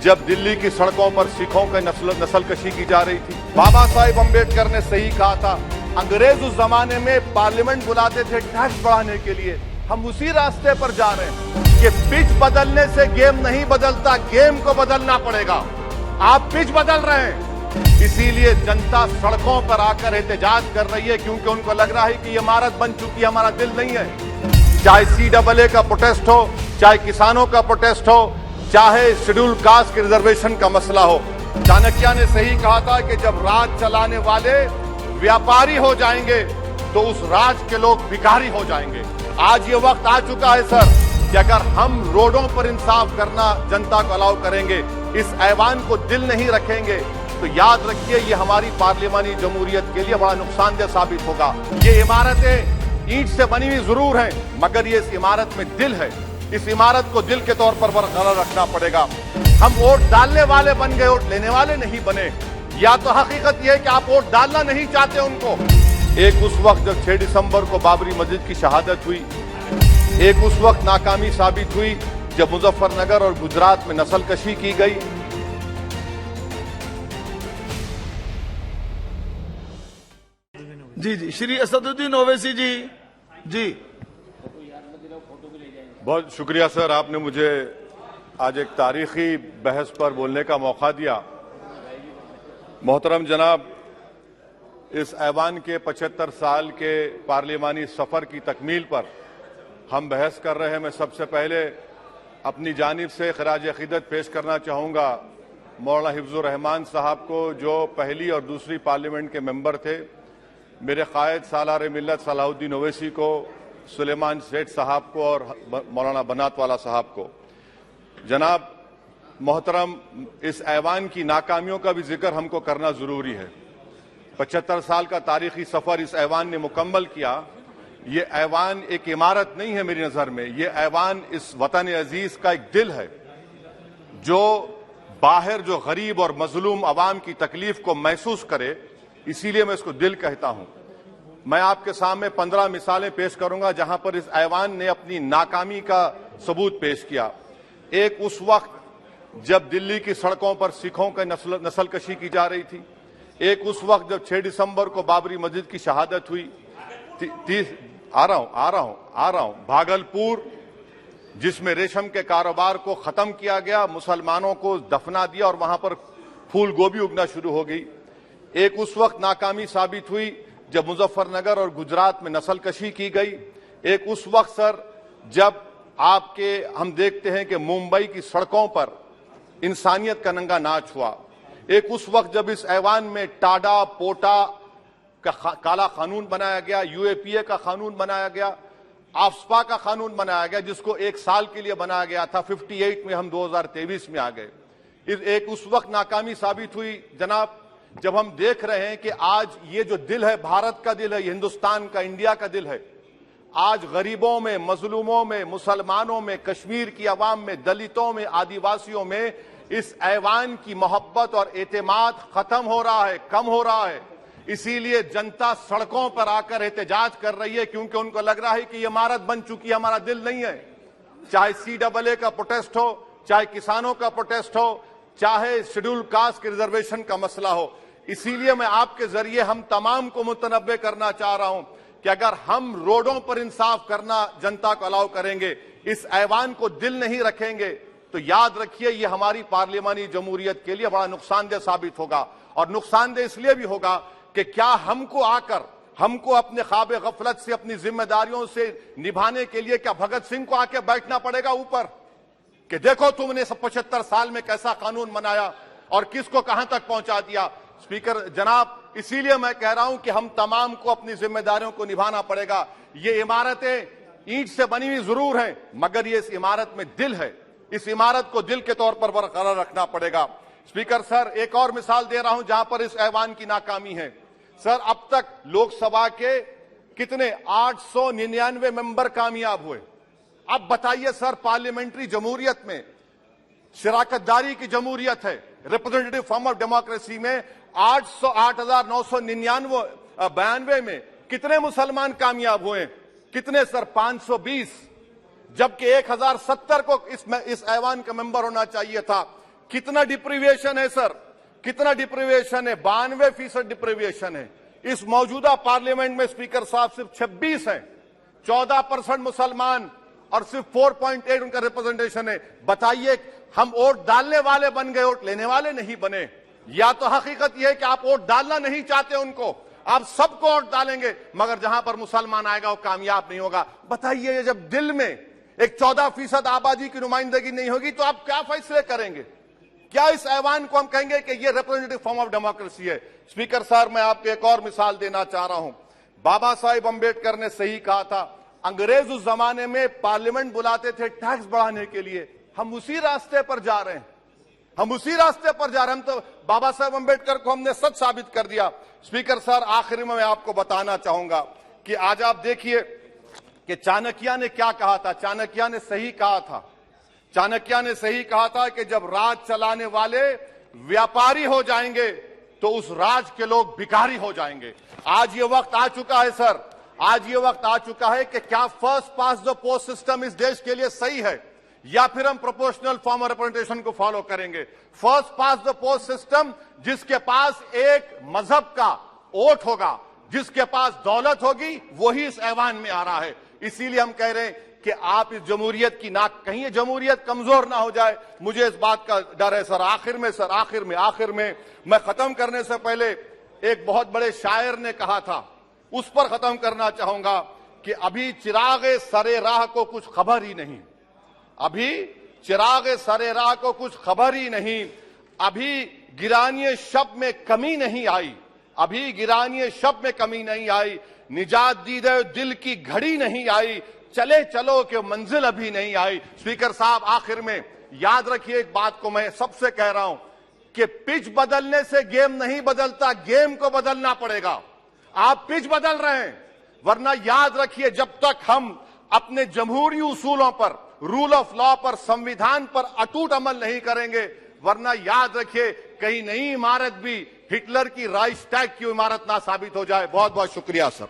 जब दिल्ली की सड़कों पर सिखों की नस्लकशी की जा रही थी। बाबा साहेब अम्बेडकर ने सही कहा था, अंग्रेज उस जमाने में पार्लियामेंट बुलाते थे टैक्स बढ़ाने के लिए। हम उसी रास्ते पर जा रहे हैं कि पिच बदलने से गेम नहीं बदलता, गेम को बदलना पड़ेगा। आप पिच बदल रहे हैं, इसीलिए जनता सड़कों पर आकर एहतजाज कर रही है, क्योंकि उनको लग रहा है कि ये इमारत बन चुकी है, हमारा दिल नहीं है। चाहे CAA का प्रोटेस्ट हो, चाहे किसानों का प्रोटेस्ट हो, चाहे शेड्यूल कास्ट के रिजर्वेशन का मसला हो। चाणक्य ने सही कहा था कि जब राज चलाने वाले व्यापारी हो जाएंगे तो उस राज के लोग भिखारी हो जाएंगे। आज ये वक्त आ चुका है सर कि अगर हम रोडों पर इंसाफ करना जनता को अलाउ करेंगे, इस ऐवान को दिल नहीं रखेंगे, तो याद रखिए ये हमारी पार्लियामानी जमहूरियत के लिए बड़ा नुकसानदेह साबित होगा। ये इमारतें ईंट से बनी हुई जरूर हैं, मगर ये इस इमारत में दिल है। इस इमारत को दिल के तौर पर बरकरार रखना पड़ेगा। हम वोट डालने वाले बन गए, वोट लेने वाले नहीं बने। या तो हकीकत यह है कि आप वोट डालना नहीं चाहते उनको। एक उस वक्त जब 6 दिसंबर को बाबरी मस्जिद की शहादत हुई, एक उस वक्त नाकामी साबित हुई जब मुजफ्फरनगर और गुजरात में नस्लकशी की गई। जी श्री असदुद्दीन ओवैसी जी। बहुत शुक्रिया सर, आपने मुझे आज एक तारीखी बहस पर बोलने का मौका दिया। मोहतरम जनाब, इस ऐवान के 75 साल के पार्लियामानी सफर की तकमील पर हम बहस कर रहे हैं। मैं सबसे पहले अपनी जानिब से खराज अकीदत पेश करना चाहूँगा मौलाना हिफ्जुर रहमान साहब को, जो पहली और दूसरी पार्लियामेंट के मेंबर थे, मेरे कायद सालार मिल्लत सलाहुद्दीन ओवैसी को, सुलेमान सेठ साहब को और मौलाना बनात वाला साहब को। जनाब मोहतरम, इस ऐवान की नाकामियों का भी जिक्र हमको करना जरूरी है। 75 साल का तारीखी सफर इस ऐवान ने मुकम्मल किया। ये ऐवान एक इमारत नहीं है मेरी नजर में, ये ऐवान इस वतन अजीज का एक दिल है, जो बाहर जो गरीब और मजलूम अवाम की तकलीफ को महसूस करे, इसीलिए मैं इसको दिल कहता हूं। मैं आपके सामने 15 मिसालें पेश करूंगा जहां पर इस ऐवान ने अपनी नाकामी का सबूत पेश किया। एक उस वक्त जब दिल्ली की सड़कों पर सिखों की नस्लकशी की जा रही थी, एक उस वक्त जब 6 दिसंबर को बाबरी मस्जिद की शहादत हुई। आ रहा हूं भागलपुर, जिसमें रेशम के कारोबार को खत्म किया गया, मुसलमानों को दफना दिया और वहां पर फूल गोभी उगना शुरू हो गई। एक उस वक्त नाकामी साबित हुई जब मुजफ्फरनगर और गुजरात में नस्लकशी की गई। एक उस वक्त सर जब हम देखते हैं कि मुंबई की सड़कों पर इंसानियत का नंगा नाच हुआ। एक उस वक्त जब इस ऐवान में टाडा पोटा का काला कानून बनाया गया, UAPA का कानून बनाया गया, आफ्सपा का कानून बनाया गया, जिसको 1 साल के लिए बनाया गया था। 58 में हम 2023 में आ गए। एक उस वक्त नाकामी साबित हुई जनाब, जब हम देख रहे हैं कि आज ये जो दिल है, भारत का दिल है, हिंदुस्तान का, इंडिया का दिल है, आज गरीबों में, मजलूमों में, मुसलमानों में, कश्मीर की आवाम में, दलितों में, आदिवासियों में इस ऐवान की मोहब्बत और एतमाद खत्म हो रहा है, कम हो रहा है। इसीलिए जनता सड़कों पर आकर एहतजाज कर रही है, क्योंकि उनको लग रहा है कि ये इमारत बन चुकी है, हमारा दिल नहीं है। चाहे CAA का प्रोटेस्ट हो, चाहे किसानों का प्रोटेस्ट हो, चाहे शेड्यूल कास्ट के रिजर्वेशन का मसला हो। इसीलिए मैं आपके जरिए हम तमाम को मुतनब्बे करना चाह रहा हूं कि अगर हम रोडों पर इंसाफ करना जनता को अलाउ करेंगे, इस ऐवान को दिल नहीं रखेंगे, तो याद रखिए ये हमारी पार्लियामानी जमहूरियत के लिए बड़ा नुकसानदेह साबित होगा। और नुकसानदेह इसलिए भी होगा कि क्या हमको अपने ख्वाब गफलत से, अपनी जिम्मेदारियों से निभाने के लिए क्या भगत सिंह को आके बैठना पड़ेगा ऊपर कि देखो तुमने 75 साल में कैसा कानून बनाया और किसको कहां तक पहुंचा दिया। स्पीकर जनाब, इसीलिए मैं कह रहा हूं कि हम तमाम को अपनी जिम्मेदारियों को निभाना पड़ेगा। ये इमारतें ईंट से बनी हुई जरूर हैं, मगर ये इस इमारत में दिल है। इस इमारत को दिल के तौर पर बरकरार रखना पड़ेगा। स्पीकर सर, एक और मिसाल दे रहा हूं जहां पर इस ऐवान की नाकामी है। सर, अब तक लोकसभा के कितने 899 मेंबर कामयाब हुए। अब बताइए सर, पार्लियामेंट्री जमहूरियत में शराकतदारी की जमहूरियत है, रिप्रेजेंटेटिव फॉर्म ऑफ डेमोक्रेसी में 8,992 में कितने मुसलमान कामयाब हुए? कितने सर? 520, जबकि 1070 को इस ऐवान का मेंबर होना चाहिए था। कितना डिप्रीविएशन है सर, कितना डिप्रीविएशन है? 92% डिप्रीविएशन है। इस मौजूदा पार्लियामेंट में स्पीकर साहब सिर्फ 26 हैं, 14% मुसलमान और सिर्फ 4.8 उनका रिप्रेजेंटेशन है। बताइए, हम वोट डालने वाले बन गए, वोट लेने वाले नहीं बने। या तो हकीकत यह है कि आप वोट डालना नहीं चाहते उनको, आप सबको वोट डालेंगे, मगर जहां पर मुसलमान आएगा वो कामयाब नहीं होगा। बताइए, जब दिल में एक 14% आबादी की नुमाइंदगी नहीं होगी तो आप क्या फैसले करेंगे? क्या इस ऐवान को हम कहेंगे कि ये रिप्रेजेंटेटिव फॉर्म ऑफ डेमोक्रेसी है? स्पीकर साहब, मैं आपको एक और मिसाल देना चाह रहा हूं। बाबा साहेब अंबेडकर ने सही कहा था, अंग्रेज उस जमाने में पार्लियामेंट बुलाते थे टैक्स बढ़ाने के लिए। हम उसी रास्ते पर जा रहे हैं, हम उसी रास्ते पर जा रहे हैं। हम तो बाबा साहेब अंबेडकर को हमने सच साबित कर दिया। स्पीकर साहब, आखिर में मैं आपको बताना चाहूंगा कि आज आप देखिए कि चाणक्य ने क्या कहा था। चाणक्य ने सही कहा था, चाणक्य ने सही कहा था कि जब राज चलाने वाले व्यापारी हो जाएंगे तो उस राज के लोग भिखारी हो जाएंगे। आज ये वक्त आ चुका है सर, आज ये वक्त आ चुका है कि क्या first pass the post system इस देश के लिए सही है या फिर हम प्रोपोर्शनल फॉर्म ऑफ रिप्रेजेंटेशन को फॉलो करेंगे। First pass the post system, जिसके पास एक मजहब का वोट होगा, जिसके पास दौलत होगी, वही इस ऐवान में आ रहा है। इसीलिए हम कह रहे हैं कि आप इस जमहूरियत की नाक, कहीं ये जमहूरियत कमजोर ना हो जाए, मुझे इस बात का डर है सर। आखिर में मैं खत्म करने से पहले एक बहुत बड़े शायर ने कहा था, उस पर खत्म करना चाहूंगा कि अभी चिराग सरे राह को कुछ खबर ही नहीं, अभी चिराग सरे राह को कुछ खबर ही नहीं, अभी गिरानिए शब में कमी नहीं आई, अभी गिरानिए शब में कमी नहीं आई, निजात दीदे दिल की घड़ी नहीं आई, चले चलो कि मंजिल अभी नहीं आई। स्पीकर साहब, आखिर में याद रखिए एक बात को मैं सबसे कह रहा हूं कि पिच बदलने से गेम नहीं बदलता, गेम को बदलना पड़ेगा। आप पिच बदल रहे हैं, वरना याद रखिए जब तक हम अपने जमहूरी उसूलों पर, रूल ऑफ लॉ पर, संविधान पर अटूट अमल नहीं करेंगे, वरना याद रखिए कहीं नई इमारत भी हिटलर की राइक्सटैग की इमारत ना साबित हो जाए। बहुत बहुत शुक्रिया सर।